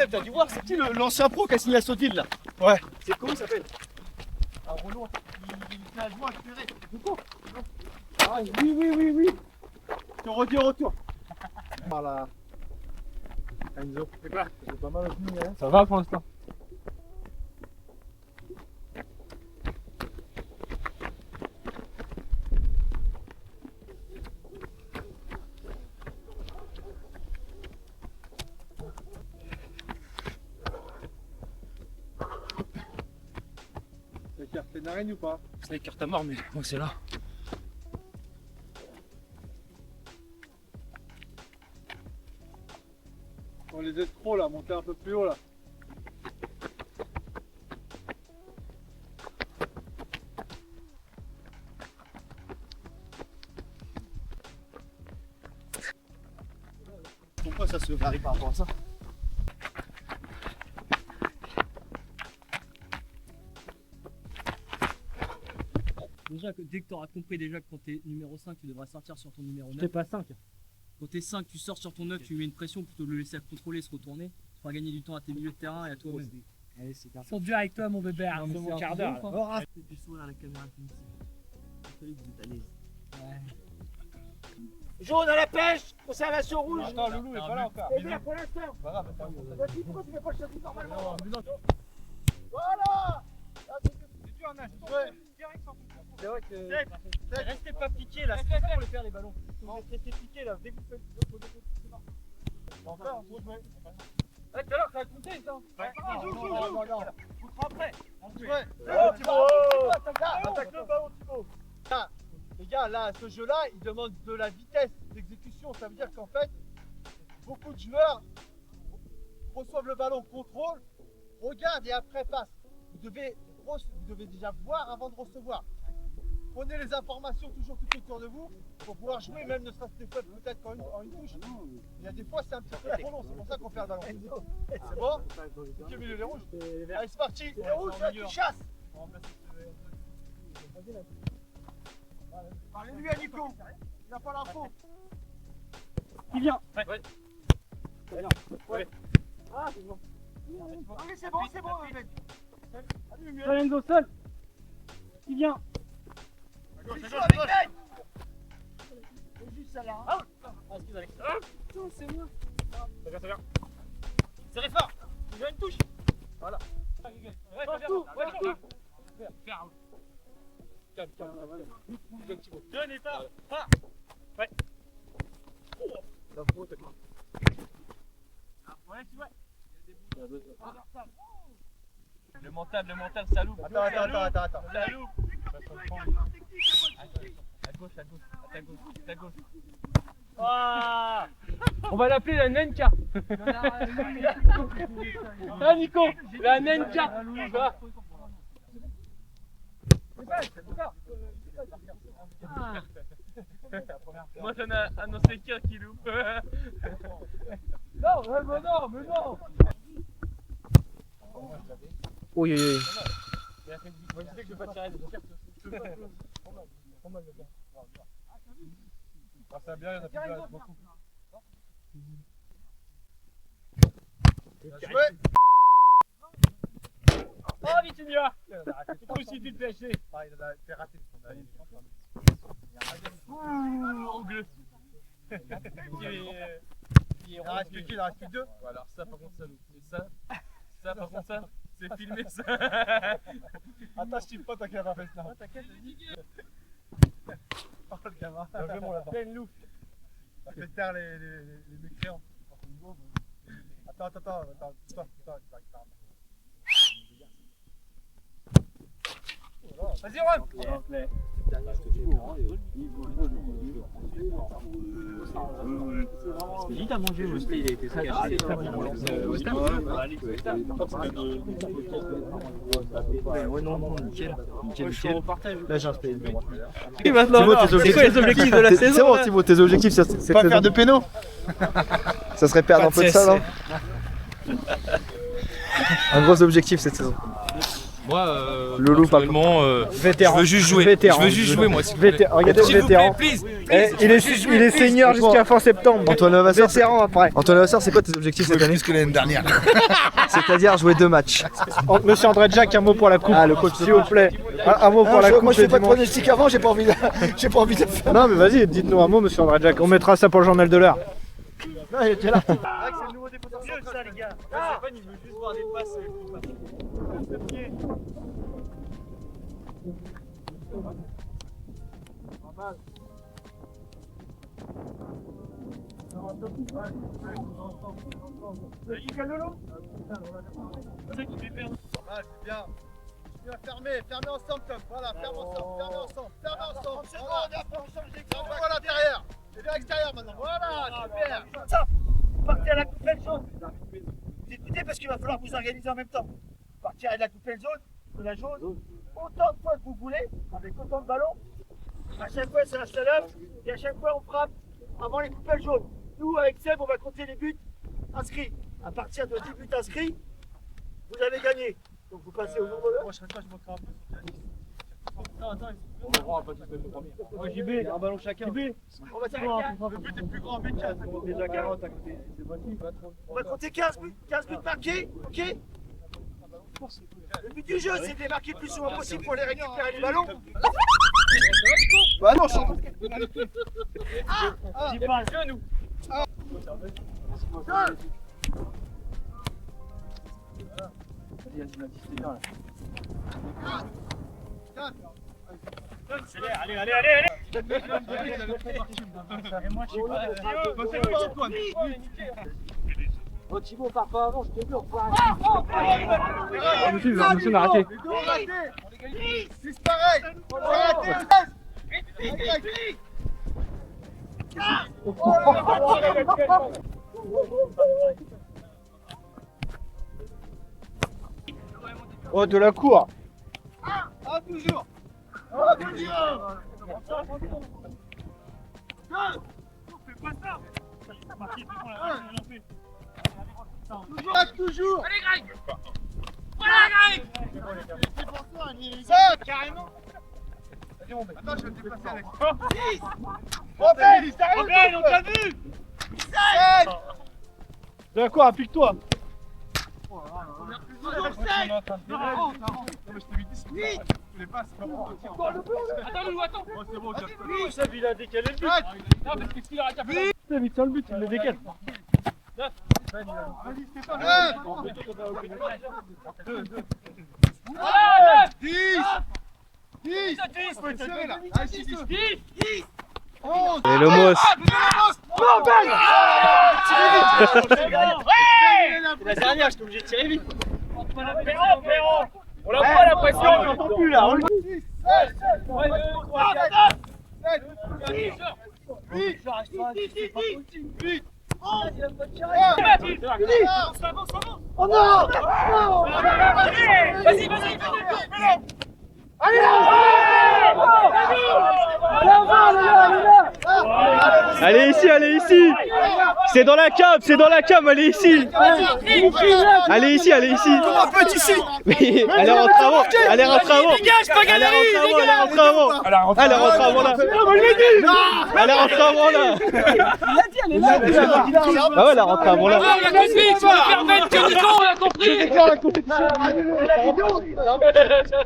t'as dû voir, c'est qui l'ancien pro qui a signé à Sodil là? Ouais. C'est comment il s'appelle? Un Renault, il fait un joint accéléré. Ah oui. Je redis au retour. Voilà. Enzo. C'est quoi? J'ai pas mal fini, hein. Ça va pour l'instant. T'as écarté Narine ou pas? C'est la carte à mort, mais bon, c'est là. On les escrocs là, monter un peu plus haut là. Pourquoi ça se varie par rapport à ça? Déjà, dès que tu auras compris déjà que quand tu es numéro 5, tu devras sortir sur ton numéro 9. T'es pas 5. Quand tu es 5, tu sors sur ton 9, tu lui mets une pression plutôt que de le laisser contrôler, se retourner. Tu feras gagner du temps à tes milieux de terrain et à toi-même. Allez, c'est Ils sont durs avec toi, mon bébé. Non, mais c'est mon quart d'heure. Oh, tu sourires à la caméra comme ça. Vous savez que vous êtes à l'aise. Jaune à la pêche, conservation rouge. Attends, Loulou est pas là encore. Et bien pour l'instant. Pas grave, attends. Vas-y, pourquoi tu fais pas le chapitre normalement? Non, mais non. Voilà. C'est dur, Nage. Ouais. C'est vrai que. Restez pas piqués là, c'est pas pour les faire les ballons. Vous restez piqués là, dès que vous faites c'est bon. Encore, on peut jouer. Tout à l'heure, ça a compté ça. Joue. Vous serez après. Ouais. Thibaut, attaque le ballon, Thibaut. Là, les gars, là, ce jeu-là, il demande de la vitesse d'exécution. Ça veut dire qu'en fait, beaucoup de joueurs reçoivent le ballon, contrôle, regardent et après passent. Vous devez déjà voir avant de recevoir. Prenez les informations toujours tout autour de vous pour pouvoir jouer, même ne serait-ce des fois peut-être en une touche. Il y a des fois c'est un petit peu trop long, c'est pour ça qu'on perd le ballon. C'est bon? C'est le milieu, les rouges. Allez, c'est parti. Les rouges, là, qui chassent. Parlez-lui à Nico. Il n'a pas l'info. Il vient. Ouais. Ah, c'est bon. Allez, c'est bon, mec. Allez, mieux. Seul Enzo, seul. Il vient. C'est chaud avec elle. C'est juste ça là. Excuse Alex. C'est moi. Ça vient. Serrez fort. Il y a une touche. Voilà. Partout. Ferme. Calme. Jeune et pas. Ouais. Le mental, ça loupe. Attends. Ça loupe. À gauche, à ta gauche. Ah, on va l'appeler la Nenka. Ah Nico, la Nenka. Moi j'en ai annoncé qu'un qui loupe. Non, mais non. Oui. Moi je sais que je vais pas tirer des cartes. Ah, ça va bien, il y en a plus beaucoup. Oh Vitinha. Crucifix le PSG. Ah, il a fait rater son avis. Anglais. Il en reste plus qu'il en reste plus que deux. Alors ça par contre ça loupe. Et ça par contre ça, c'est filmé ça. Attends, je tire pas tant qu'il a pas fait ça. T'inquiète, vas-y. Oh le gamin. Bien joué mon lapin. Pleine loupe. Ça fait taire les mécréants. Attends. Vas-y Juan. Vite à manger, il a été très Là, j'ai inspiré le numéro. Et maintenant, c'est quoi les objectifs de la saison? C'est bon, Thibaut, tes objectifs, c'est pas faire de péno. Ça serait perdre un peu de ça, non? Un gros objectif cette saison. Moi, Loulou, personnellement, vétéran. je veux juste jouer. Vétéran. Je veux juste jouer, moi. S'il vous plaît. Regardez le S'il vous plaît, vétéran. please. Il est senior jusqu'à fin septembre. Antoine Levasseur, Vétéran après. Antoine Levasseur, c'est quoi tes objectifs cette année? Plus que l'année dernière. C'est-à-dire jouer 2 matchs. Monsieur André Jack, un mot pour la coupe. Ah, le coach, s'il vous plaît. Un mot pour la coupe. Moi je fais pas de dimanche. pronostic avant, j'ai pas envie de le faire. Non mais vas-y, dites-nous un mot monsieur André Jack. On mettra ça pour le journal de l'heure. Non, il était là. C'est le nouveau défenseur central, les gars. Stéphane, il veut juste voir des passes. C'est bien. Tu vas fermer ensemble, Tom. Voilà, ferme ensemble. Envoie à l'intérieur. Et vers l'extérieur maintenant. Voilà, super. Partez à la coupelle jaune. Vous écoutez parce qu'il va falloir vous organiser en même temps. Partez à la coupelle jaune, de la jaune, autant de fois que vous voulez, avec autant de ballons. À chaque fois, c'est un seul up, et à chaque fois, on frappe avant les coupelles jaunes. Nous, avec Seb, on va compter les buts inscrits. À partir de 10 buts inscrits, vous avez gagné. Donc vous passez au nombre de. Moi, je serai pas, je manquerai un peu. Moi JB, un ballon chacun. On va faire Le but est plus grand en métier. Déjà 40 à côté, c'est bon. On va compter 15 buts marqués, ok? Le but du jeu, c'est de les marquer le plus souvent possible pour les récupérer les ballons. Bah non, je suis en Dis pas, genou. Allez. Et moi, je suis pas. c'est pas Antoine. Oh, Thibaut, pars pas avant, je te jure. Monsieur n'a raté. Les deux ont raté. 6 pareil. On a raté. Oh de la cour. Ah, toujours. Toujours. Allez, Greg. Carrément. Attends, je vais te déplacer, Alex. 6. Robin, on t'a vu. 7. De la cour, applique-toi. Toujours 7. Non, mais je t'ai mis 10. Tu les passes. Attends, Loulou, attends. C'est bon, Seb il a décalé le but. Non, parce que s'il arrête à faire. Seb il tient le but, il le décale. Vas-y, Stéphane. 10. 10. Faut être serré là. Allez, 10. 11. Et le Moss. La dernière, je suis obligé de tirer vite. Perron. On la voit la pression. On n'entend plus là. 10. 8. Oh non. Vas-y. Allez ici. C'est dans la cave, allez ici. Allez ici. Mais elle rentre avant. Dégage, pas galerie. Elle rentre avant là. Elle rentre avant là. Ah ouais, elle rentre avant là. On a compris, tu vas faire mettre que Nico, on a compris.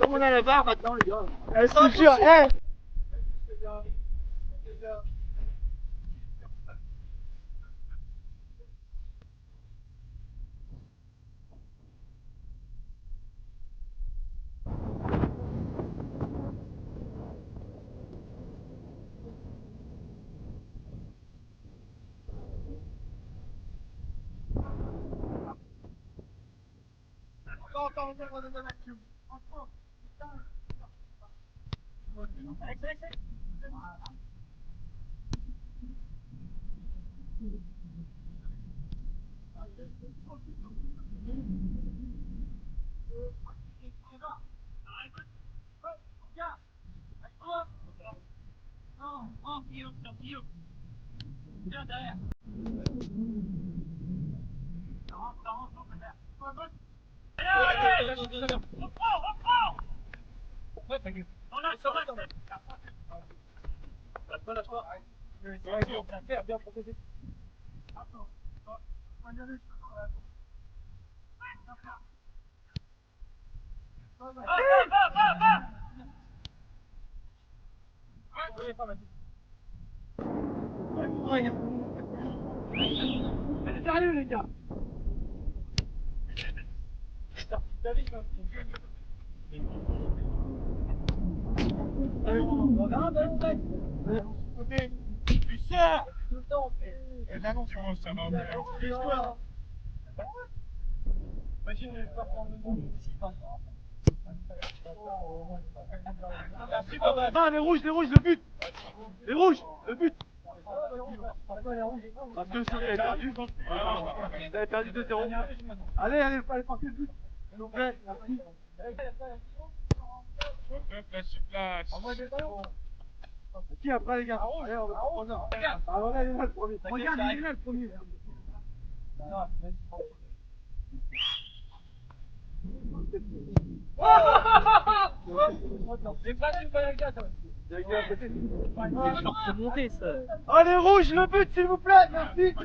On a la barre maintenant, les gars. Je te jure, Ah, les rouges, le but. Les rouges, le but. Parce que ça est perdu. Vous avez perdu 2-0. Allez, partez le but. S'il vous plaît, merci. Qui après les gars? Allez, on va prendre. Allez, il est là le premier. Regarde, il est là le premier. Allez, rouge, le but, s'il vous plaît, merci.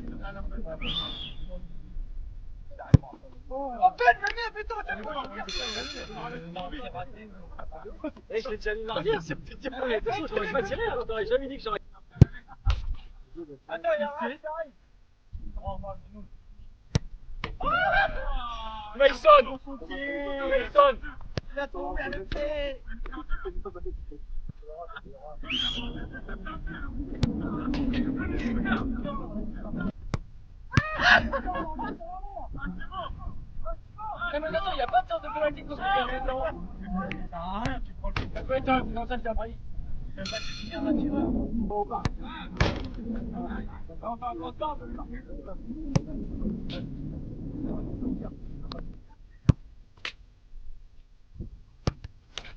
Oh putain, putain, je l'ai déjà mis en arrière, c'est petit tir pour les deux, j'aurais pas tiré, alors t'aurais jamais dit que j'aurais. Attends, il y a un qui arrive. Mason! Mason! Il a tombé à le pied! Mais attention, il n'y a pas de sorte de penalty contre le blanc. Ça peut être un ça c'est un pari.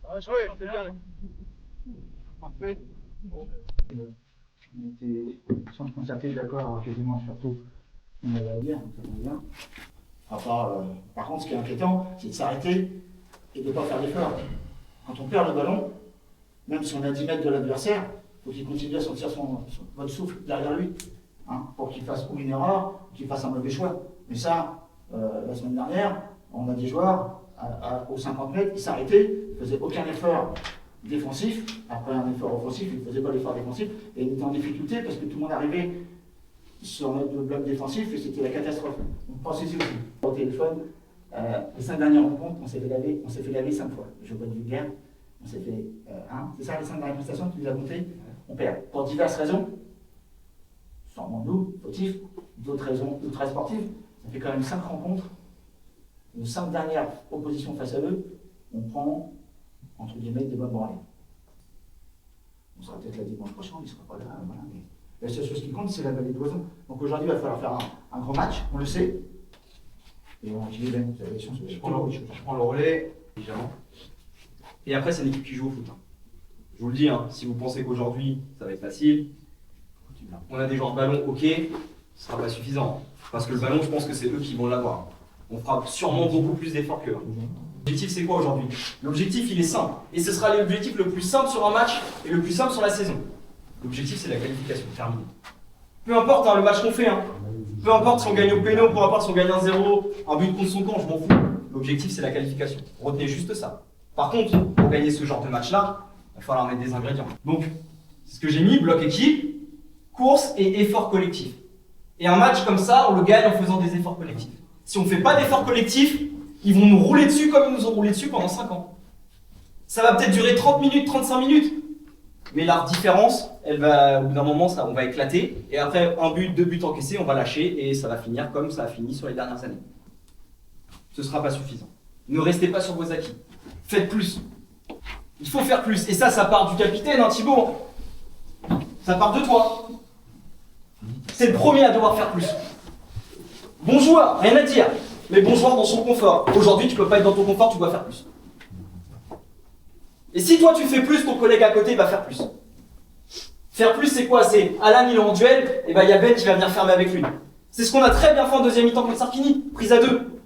On va jouer, c'est bien. Parfait. On était sans concerter d'accord quasiment sur tout. On avait à dire, ça tombe bien. Par contre, ce qui est inquiétant, c'est de s'arrêter et de ne pas faire d'effort. Quand on perd le ballon, même si on est à 10 mètres de l'adversaire, il faut qu'il continue à sentir votre souffle derrière lui, hein, pour qu'il fasse ou une erreur, ou qu'il fasse un mauvais choix. Mais ça, la semaine dernière, on a des joueurs aux 50 mètres qui s'arrêtaient, ils ne faisaient aucun effort défensif. Après un effort offensif, ils ne faisaient pas l'effort défensif, et ils étaient en difficulté parce que tout le monde arrivait sur notre bloc défensif et c'était la catastrophe. Donc pensez-y aussi. Au téléphone, les 5 dernières rencontres, on s'est fait laver 5 fois. Je vois de vulgaire, on s'est fait c'est ça les 5 dernières prestations que tu nous as comptées? On perd. Pour diverses raisons, sûrement nous, fautifs, d'autres raisons ultra sportives. Ça fait quand même 5 rencontres. Nos 5 dernières oppositions face à eux, on prend entre guillemets des bonnes branlées. On sera peut-être là dimanche prochain, il ne sera pas là, voilà, mais la seule chose qui compte, c'est la vallée de l'Oison. Donc aujourd'hui, il va falloir faire un grand match, on le sait. Et on dit, ben, vous avez les chances de... Je prends le relais, évidemment. Et après, c'est une équipe qui joue au foot. Je vous le dis, hein, si vous pensez qu'aujourd'hui, ça va être facile, on a des joueurs de ballon, ok, ce sera pas suffisant. Parce que le ballon, je pense que c'est eux qui vont l'avoir. On fera sûrement beaucoup plus d'efforts qu'eux. L'objectif, c'est quoi aujourd'hui? L'objectif, il est simple. Et ce sera l'objectif le plus simple sur un match et le plus simple sur la saison. L'objectif, c'est la qualification, terminé. Peu importe le match qu'on fait, peu importe si on gagne au péno, peu importe si on gagne 1-0, un but contre son camp, je m'en fous. L'objectif, c'est la qualification. Retenez juste ça. Par contre, pour gagner ce genre de match-là, il va falloir mettre des ingrédients. Donc, c'est ce que j'ai mis, bloc équipe, course et effort collectif. Et un match comme ça, on le gagne en faisant des efforts collectifs. Si on ne fait pas d'efforts collectifs, ils vont nous rouler dessus comme ils nous ont roulé dessus pendant 5 ans. Ça va peut-être durer 30 minutes, 35 minutes. Mais la différence, elle va, au bout d'un moment, on va éclater. Et après, 1 but, 2 buts encaissés, on va lâcher et ça va finir comme ça a fini sur les dernières années. Ce ne sera pas suffisant. Ne restez pas sur vos acquis. Faites plus. Il faut faire plus. Et ça part du capitaine, Thibaut. Ça part de toi. C'est le premier à devoir faire plus. Bon joueur, rien à dire. Mais bon joueur dans son confort. Aujourd'hui, tu peux pas être dans ton confort, tu dois faire plus. Et si toi tu fais plus, ton collègue à côté va faire plus. Faire plus, c'est quoi? C'est Alan, il est en duel, et il y a Ben qui va venir fermer avec lui. C'est ce qu'on a très bien fait en deuxième mi-temps contre Sarkini, prise à 2.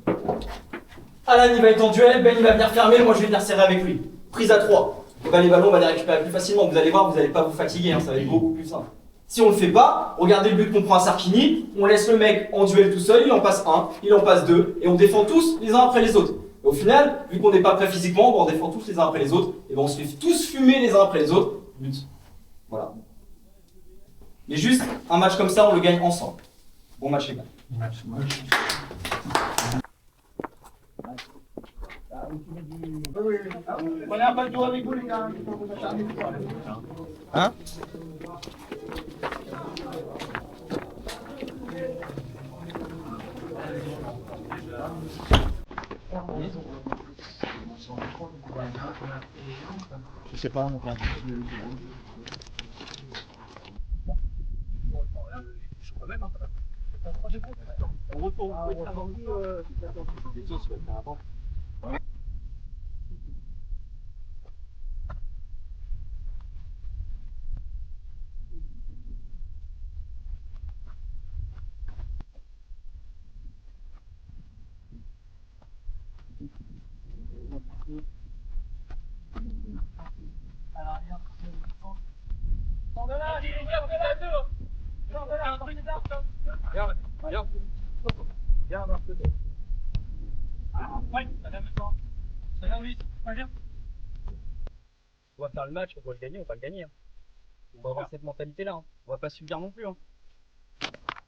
Alan, il va être en duel, Ben, il va venir fermer, moi je vais venir serrer avec lui. Prise à 3. et ben les ballons on va les récupérer plus facilement. Vous allez voir, vous n'allez pas vous fatiguer, hein, ça va être beaucoup plus simple. Si on le fait pas, regardez le but qu'on prend à Sarkini, on laisse le mec en duel tout seul, il en passe un, il en passe deux, et on défend tous les uns après les autres. Et au final, vu qu'on n'est pas prêt physiquement, on défend tous les uns après les autres, et ben on se fait tous fumer les uns après les autres. But. Voilà. Mais juste, un match comme ça, on le gagne ensemble. Bon match les gars. On n'a pas de jouer avec vous, les gars. Hein? Je sais pas, mon frère. On va faire le match, on va le gagner, on va le gagner. Hein. On va avoir cette mentalité-là. Hein. On va pas subir non plus. Hein.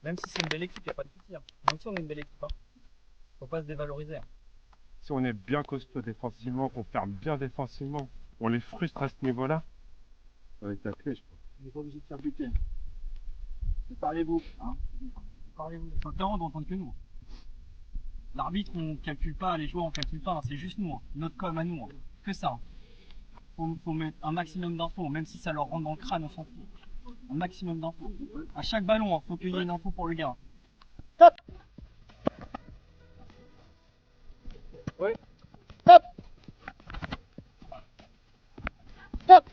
Même si c'est une belle équipe, il n'y a pas de souci. Hein. Même si on est une belle équipe, hein. Faut pas se dévaloriser. Hein. Si on est bien costaud défensivement, qu'on ferme bien défensivement, on les frustre à ce niveau-là, ça va être la clé, je pense. On n'est pas obligé de faire buter. Parlez-vous. Hein. Parlez-vous. Enfin, clairement, d'entendre que nous. L'arbitre, on calcule pas, les joueurs, on calcule pas. Hein. C'est juste nous. Hein. Notre com à nous. Hein. Que ça. Hein. Faut mettre un maximum d'infos, même si ça leur rentre dans le crâne, on s'en fout. Un maximum d'infos. À chaque ballon, il faut qu'il y ait une info pour le gars. Top. Ouais. Top. Top.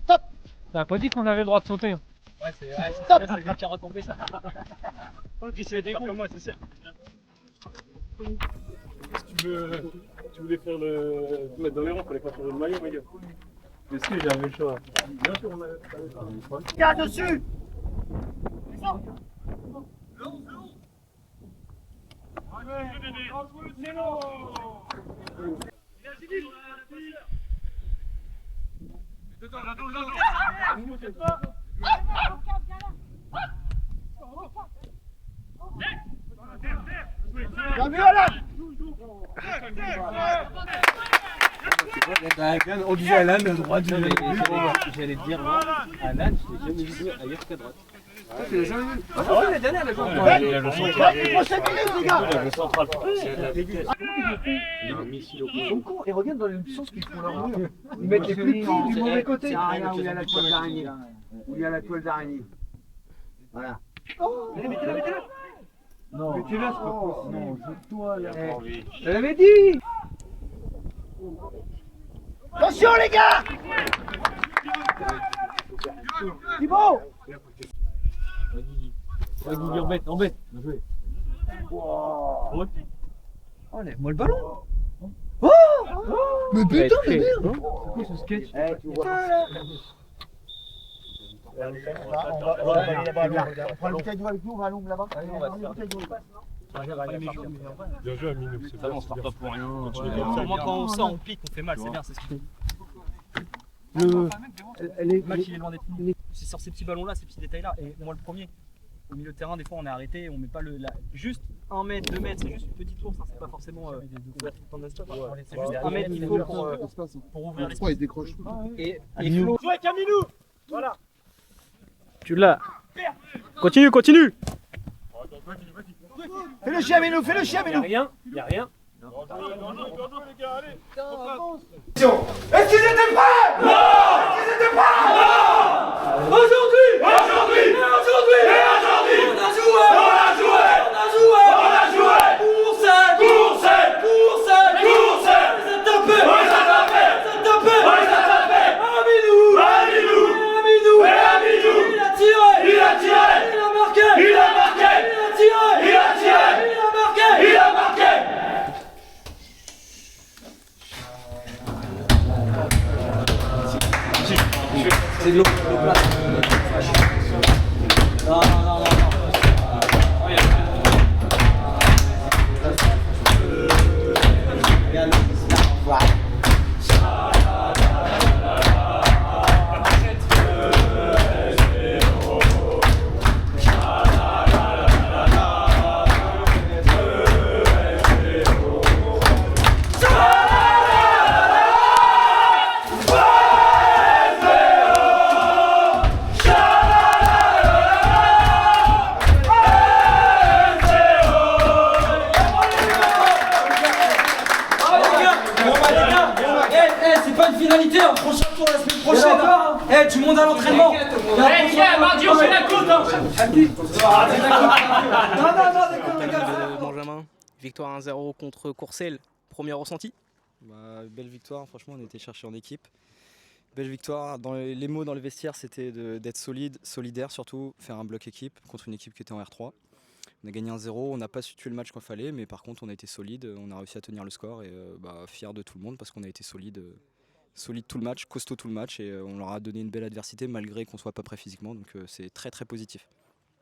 Top. T'as pas dit qu'on avait le droit de sauter. Hein. Ouais, c'est grave qui a retombé ça. Qui c'est des comme moi, c'est ça. Tu voulais faire le. Te mettre dans les rangs, fallait pas faire le maillot, ma gueule. Mais si, j'avais le choix. Bien sûr, on avait le choix. Tiens dessus. Bien vu, Alan. On disait Alan, le droit du. J'allais te dire, moi, Alan, je l'ai jamais vu ailleurs qu'à droite. Tu l'as jamais vu? Ah oui, la dernière, la jambe. Il a le central. Il faut 7 minutes, les gars. Il a le central. Ils sont cons, ils regardent dans le sens qu'ils font leur mur. Ils mettent les plus petits du mauvais côté. C'est rien où il y a la toile d'araignée. Où il y a la toile d'araignée. Voilà. Mettez-le. Non, mais tu là, c'est pas possible. Non, toi là. Je l'avais dit. Attention, les gars. Thibaut. Vas-y, embête. Bien joué. Enlève-moi le ballon. Mais putain, mais merde. C'est quoi ce sketch? On va aller là-bas. On prend le bouteille d'eau avec nous, on va à l'ombre là-bas. Allez, on va prendre une bouteille d'eau. Bien joué, Aminou. Ça va, on se part pas pour rien. Moi, quand on sort, on pique, on fait mal, c'est bien, c'est ce qu'il faut. Le match, il est loin d'être fini. C'est sur ces petits ballons-là, ces petits détails-là. Et moi, le premier, au milieu de terrain, des fois, on est arrêté, on met pas juste 1 mètre, 2 mètres, c'est juste une petite course, hein, c'est pas forcément. C'est juste 1 mètre qu'il faut pour ouvrir l'espace. Pourquoi ils décrochent? Et Flo. Jouez avec Aminou. Voilà. Tu l'as. Continue. Fais le chien, Aminou, fais le chien, Aminou. Y'a rien. Est-ce qu'ils étaient prêts? Non. Est-ce qu'ils étaient prêts? Non. Aujourd'hui, on a joué pour cette Aminou, il a tiré, il a marqué, il a marqué. C'est de l'eau plate. Non, non, non, non. C'est pas une finalité, un prochain tour la semaine prochaine. Eh, tout le monde à l'entraînement. Eh, viens, mardi, on fait la côte. Benjamin, victoire 1-0 contre Courcelles. Premier ressenti? Belle victoire, franchement, on était chercher en équipe. Belle victoire. Dans les mots dans le vestiaire, c'était d'être solide, solidaire surtout, faire un bloc équipe contre une équipe qui était en R3. On a gagné 1-0, on n'a pas su tuer le match qu'il fallait, mais par contre on a été solide, on a réussi à tenir le score et fier de tout le monde parce qu'on a été solide tout le match, costaud tout le match et on leur a donné une belle adversité malgré qu'on soit pas prêt physiquement, donc c'est très très positif.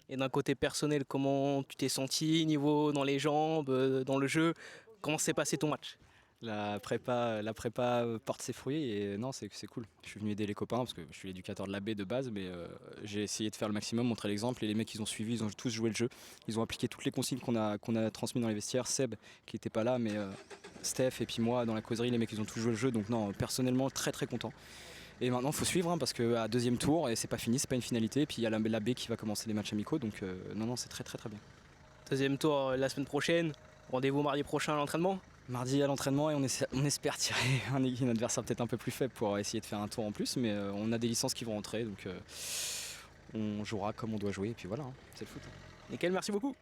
Et d'un côté personnel, comment tu t'es senti, niveau dans les jambes, dans le jeu? Comment s'est passé ton match? La prépa porte ses fruits et non, c'est cool. Je suis venu aider les copains parce que je suis l'éducateur de la baie de base, mais j'ai essayé de faire le maximum, montrer l'exemple et les mecs ils ont suivi, ils ont tous joué le jeu. Ils ont appliqué toutes les consignes qu'on a transmises dans les vestiaires. Seb qui n'était pas là, mais Steph et puis moi dans la causerie, les mecs ils ont tous joué le jeu. Donc non, personnellement très très content. Et maintenant il faut suivre parce qu'à deuxième tour, et c'est pas fini, c'est pas une finalité. Et puis il y a la baie qui va commencer les matchs amicaux, donc non, c'est très très très bien. Deuxième tour la semaine prochaine, rendez-vous mardi prochain à l'entraînement? Mardi à l'entraînement et on espère tirer un adversaire peut-être un peu plus faible pour essayer de faire un tour en plus, mais on a des licences qui vont rentrer, donc on jouera comme on doit jouer et puis voilà, c'est le foot. Nickel, merci beaucoup.